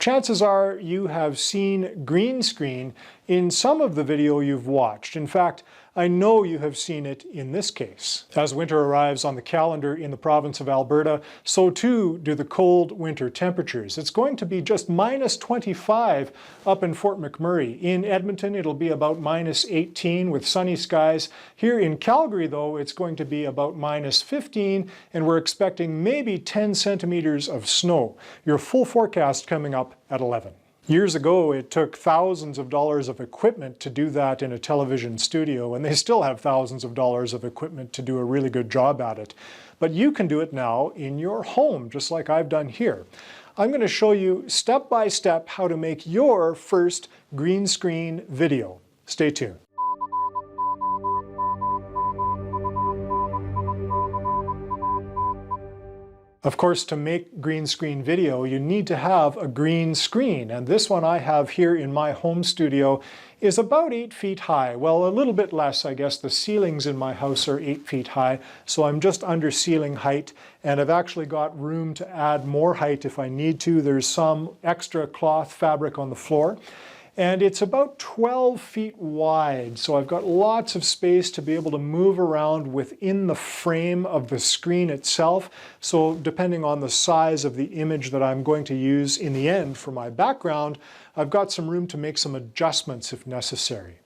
Chances are you have seen green screen in some of the video you've watched. In fact, I know you have seen it in this case. As winter arrives on the calendar in the province of Alberta, so too do the cold winter temperatures. It's going to be just -25 up in Fort McMurray. In Edmonton, it'll be about -18 with sunny skies. Here in Calgary, though, it's going to be about -15, and we're expecting maybe 10 centimeters of snow. Your full forecast coming up at 11. Years ago, it took thousands of dollars of equipment to do that in a television studio, and they still have thousands of dollars of equipment to do a really good job at it. But you can do it now in your home, just like I've done here. I'm going to show you step by step how to make your first green screen video. Stay tuned. Of course, to make green screen video, you need to have a green screen, and this one I have here in my home studio is about 8 feet high. Well, a little bit less, I guess. The ceilings in my house are 8 feet high, so I'm just under ceiling height, and I've actually got room to add more height if I need to. There's some extra cloth fabric on the floor. And it's about 12 feet wide, so I've got lots of space to be able to move around within the frame of the screen itself. So depending on the size of the image that I'm going to use in the end for my background, I've got some room to make some adjustments if necessary.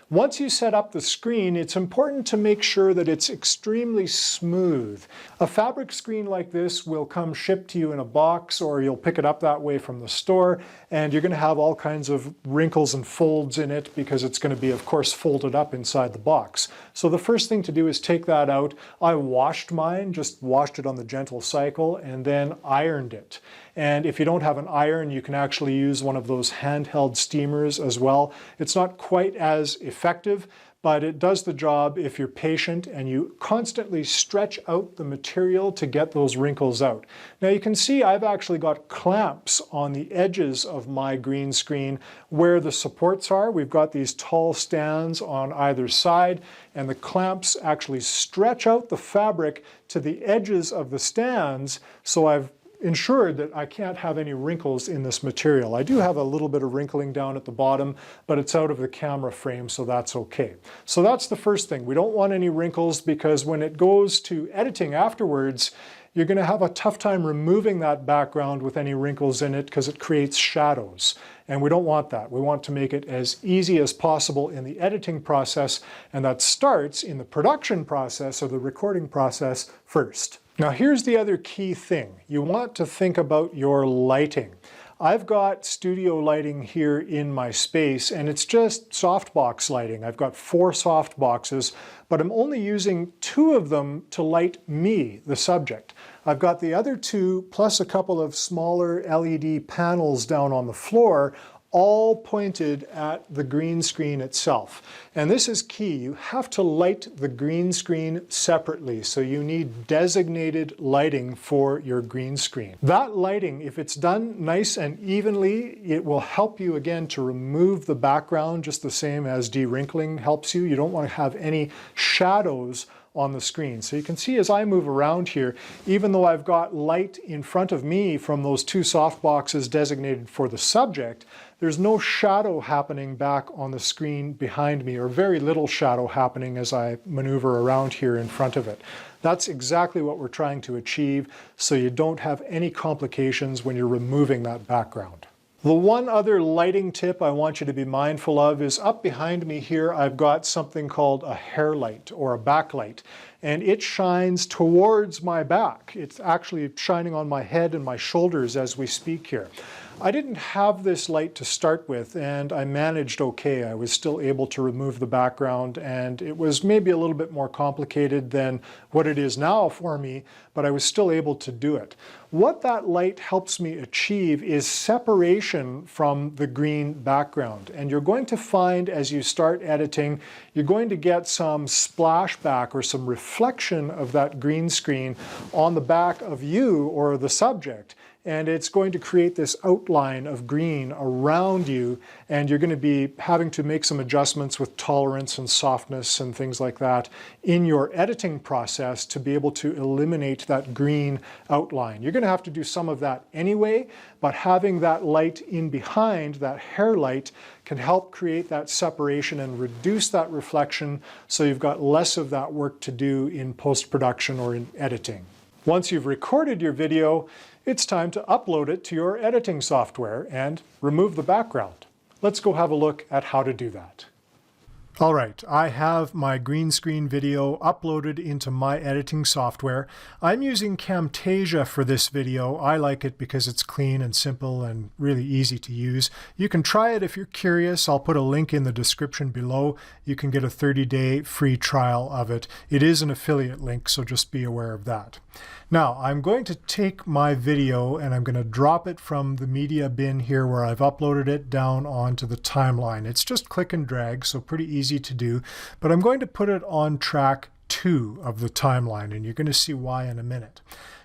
Once you set up the screen, it's important to make sure that it's extremely smooth. A fabric screen like this will come shipped to you in a box, or you'll pick it up that way from the store, and you're going to have all kinds of wrinkles and folds in it because it's going to be, of course, folded up inside the box. So the first thing to do is take that out. I washed mine, just washed it on the gentle cycle, and then ironed it. And if you don't have an iron, you can actually use one of those handheld steamers as well. It's not quite as effective, but it does the job if you're patient and you constantly stretch out the material to get those wrinkles out. Now you can see I've actually got clamps on the edges of my green screen where the supports are. We've got these tall stands on either side, and the clamps actually stretch out the fabric to the edges of the stands, so I've ensured that I can't have any wrinkles in this material. I do have a little bit of wrinkling down at the bottom, but it's out of the camera frame, so that's okay. So that's the first thing. We don't want any wrinkles, because when it goes to editing afterwards, you're going to have a tough time removing that background with any wrinkles in it because it creates shadows. And we don't want that. We want to make it as easy as possible in the editing process, and that starts in the production process or the recording process first. Now here's the other key thing. You want to think about your lighting. I've got studio lighting here in my space, and it's just softbox lighting. I've got 4 softboxes, but I'm only using 2 of them to light me, the subject. I've got the other 2 plus a couple of smaller LED panels down on the floor, all pointed at the green screen itself. And this is key. You have to light the green screen separately, so you need designated lighting for your green screen. That lighting, if it's done nice and evenly, it will help you again to remove the background, just the same as de-wrinkling helps you. You don't want to have any shadows on the screen. So you can see as I move around here, even though I've got light in front of me from those 2 softboxes designated for the subject, there's no shadow happening back on the screen behind me, or very little shadow happening as I maneuver around here in front of it. That's exactly what we're trying to achieve, so you don't have any complications when you're removing that background. The one other lighting tip I want you to be mindful of is up behind me here I've got something called a hair light or a backlight, and it shines towards my back. It's actually shining on my head and my shoulders as we speak here. I didn't have this light to start with, and I managed okay. I was still able to remove the background, and it was maybe a little bit more complicated than what it is now for me, but I was still able to do it. What that light helps me achieve is separation from the green background, and you're going to find as you start editing, you're going to get some splashback or some reflection of that green screen on the back of you or the subject. and it's going to create this outline of green around you, and you're going to be having to make some adjustments with tolerance and softness and things like that in your editing process to be able to eliminate that green outline. You're going to have to do some of that anyway, but having that light in behind, that hair light, can help create that separation and reduce that reflection, so you've got less of that work to do in post-production or in editing. Once you've recorded your video, it's time to upload it to your editing software and remove the background. Let's go have a look at how to do that. All right, I have my green screen video uploaded into my editing software. I'm using Camtasia for this video. I like it because it's clean and simple and really easy to use. You can try it if you're curious. I'll put a link in the description below. You can get a 30-day free trial of it. It is an affiliate link, so just be aware of that. Now, I'm going to take my video and I'm going to drop it from the media bin here where I've uploaded it down onto the timeline. It's just click and drag, so pretty easy to do, but I'm going to put it on track 2 of the timeline, and you're going to see why in a minute.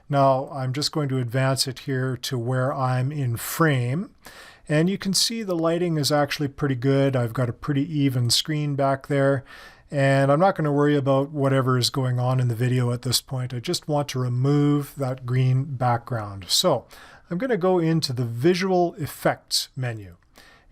Now, I'm just going to advance it here to where I'm in frame, and you can see the lighting is actually pretty good. I've got a pretty even screen back there. And I'm not going to worry about whatever is going on in the video at this point. I just want to remove that green background. So I'm going to go into the Visual Effects menu.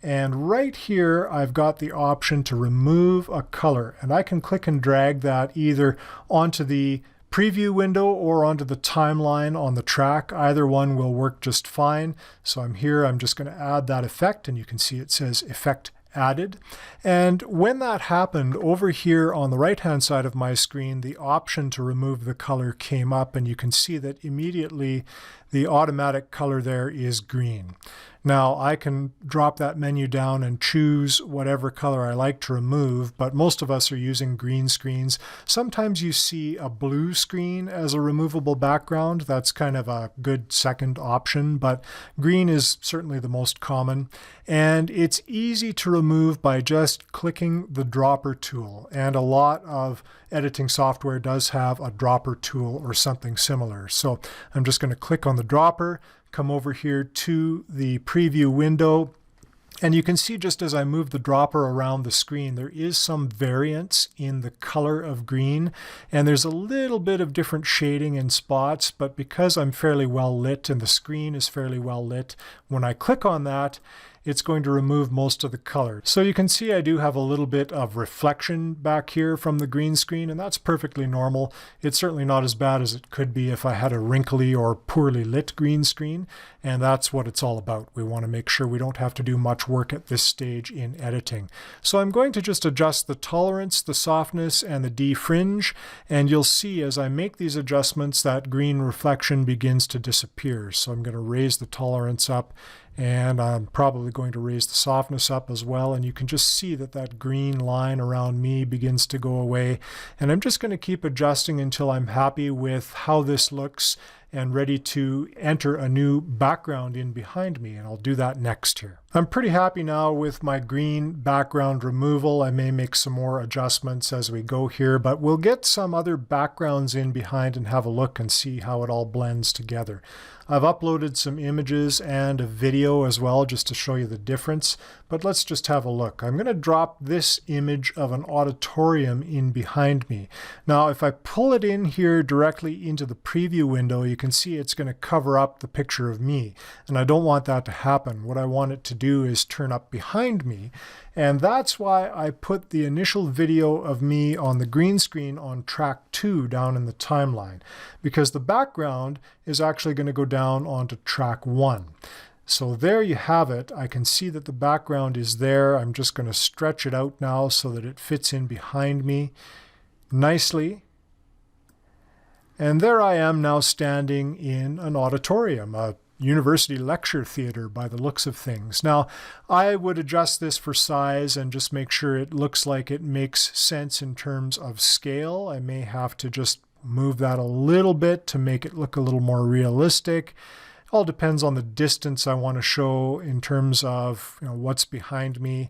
And right here, I've got the option to remove a color. And I can click and drag that either onto the preview window or onto the timeline on the track. Either one will work just fine. So I'm here, I'm just going to add that effect, and you can see it says Effect Added. And when that happened, over here on the right hand side of my screen, the option to remove the color came up, and you can see that immediately the automatic color there is green. Now I can drop that menu down and choose whatever color I like to remove, but most of us are using green screens. Sometimes you see a blue screen as a removable background. That's kind of a good second option, but green is certainly the most common. And it's easy to remove by just clicking the dropper tool. And a lot of editing software does have a dropper tool or something similar. So I'm just going to click on the dropper, come over here to the preview window, and you can see just as I move the dropper around the screen, there is some variance in the color of green, and there's a little bit of different shading in spots, but because I'm fairly well lit and the screen is fairly well lit, when I click on that, it's going to remove most of the color. So you can see I do have a little bit of reflection back here from the green screen, and that's perfectly normal. It's certainly not as bad as it could be if I had a wrinkly or poorly lit green screen, and that's what it's all about. We want to make sure we don't have to do much work at this stage in editing. So I'm going to just adjust the tolerance, the softness, and the defringe, and you'll see as I make these adjustments that green reflection begins to disappear. So I'm going to raise the tolerance up, and I'm probably going to raise the softness up as well, and you can just see that that green line around me begins to go away. And I'm just going to keep adjusting until I'm happy with how this looks and ready to enter a new background in behind me, and I'll do that next here. I'm pretty happy now with my green background removal. I may make some more adjustments as we go here, but we'll get some other backgrounds in behind and have a look and see how it all blends together. I've uploaded some images and a video as well just to show you the difference, but let's just have a look. I'm going to drop this image of an auditorium in behind me. Now if I pull it in here directly into the preview window, you can see it's going to cover up the picture of me, and I don't want that to happen. What I want it to do is turn up behind me, and that's why I put the initial video of me on the green screen on track 2 down in the timeline, because the background is actually going to go down onto track 1. So there you have it. I can see that the background is there. I'm just going to stretch it out now so that it fits in behind me nicely. And there I am now standing in an auditorium, a university lecture theater by the looks of things. Now, I would adjust this for size and just make sure it looks like it makes sense in terms of scale. I may have to just move that a little bit to make it look a little more realistic. It all depends on the distance I want to show in terms of what's behind me.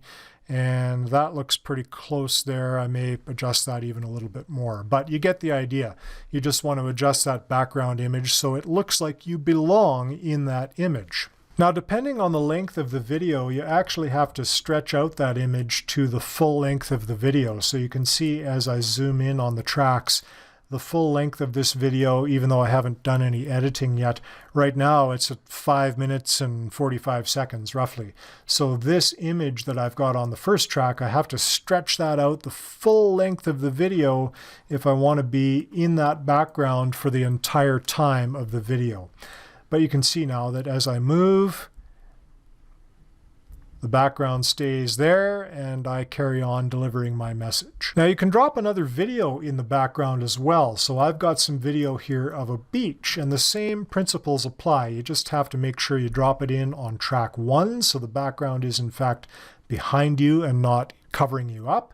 And that looks pretty close there. I may adjust that even a little bit more, but you get the idea. You just want to adjust that background image so it looks like you belong in that image. Now, depending on the length of the video, you actually have to stretch out that image to the full length of the video. So you can see as I zoom in on the tracks, the full length of this video, even though I haven't done any editing yet. Right now it's at 5 minutes and 45 seconds roughly. So this image that I've got on the first track, I have to stretch that out the full length of the video if I want to be in that background for the entire time of the video. But you can see now that as I move, the background stays there and I carry on delivering my message. Now you can drop another video in the background as well. So I've got some video here of a beach and the same principles apply. You just have to make sure you drop it in on track 1 so the background is in fact behind you and not covering you up.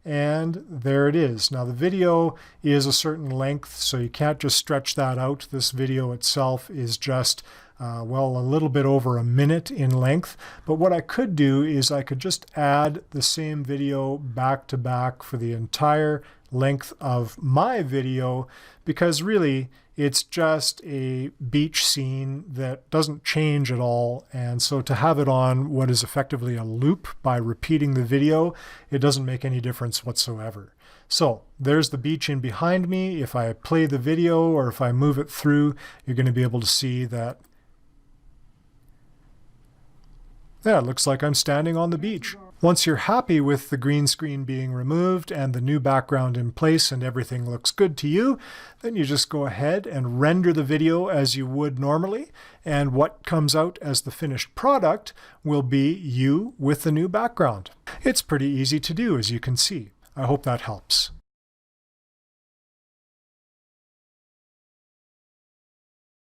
And there it is. Now the video is a certain length, so you can't just stretch that out. This video itself is just well, a little bit over a minute in length. But what I could do is I could just add the same video back to back for the entire length of my video, because really it's just a beach scene that doesn't change at all. And so to have it on what is effectively a loop by repeating the video, it doesn't make any difference whatsoever. So there's the beach in behind me. If I play the video or if I move it through, you're going to be able to see that it looks like I'm standing on the beach. Once you're happy with the green screen being removed and the new background in place and everything looks good to you, then you just go ahead and render the video as you would normally. And what comes out as the finished product will be you with the new background. It's pretty easy to do, as you can see. I hope that helps.